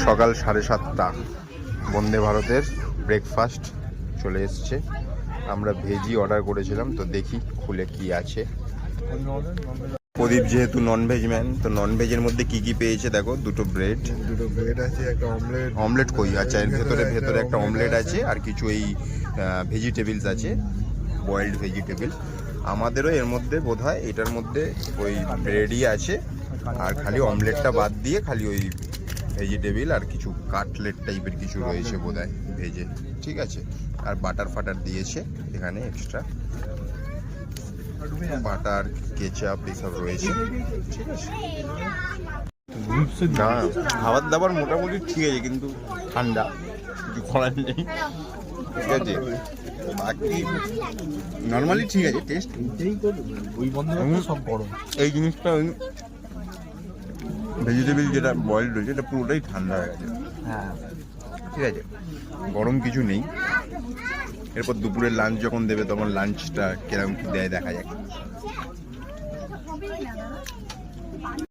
সকাল 7:30 বন্দে ভারতের ব্রেকফাস্ট চলে এসছে। আমরা ভেজি অর্ডার করেছিলাম, তো দেখি খুলে কি আছে। প্রদীপ যেহেতু ননভেজ ম্যান, তো ননভেজের মধ্যে কি কি পেয়েছে দেখো। দুটো ব্রেড আছে, একটা অমলেট কই? আচ্ছা, এর ভেতরে একটা অমলেট আছে, আর কিছু এই ভেজিটেবলস আছে, বয়েলড ভেজিটেবল। আমাদেরও এর মধ্যে বোধহয় এটার মধ্যে ওই ব্রেডই আছে, আর খালি অমলেটটা বাদ দিয়ে খালি ওই ভেজিটেবল আর কিছু কাটলেট টাইপের কিছু রয়েছে বোধহয় ভেজে। ঠিক আছে, আর বাটার ফাটার দিয়েছে এখানে এক্সট্রা, বাটার কেচাপ এসব রয়েছে। ঠিক আছে, না খাবার দাবার মোটামুটি ঠিক আছে, কিন্তু ঠান্ডা, কিছু করার নেই। ঠিক আছে, বাকি নর্মালি ঠিক আছে টেস্ট। সব গরম। এই জিনিসটা ওই ভেজিটেবল যেটা বয়েলড রয়েছে এটা পুরোটাই ঠান্ডা হয়ে গেছে। হ্যাঁ, ঠিক আছে, গরম কিছু নেই। এরপর দুপুরের লাঞ্চ যখন দেবে তখন লাঞ্চটা কিরকম কি দেয় দেখা যাক।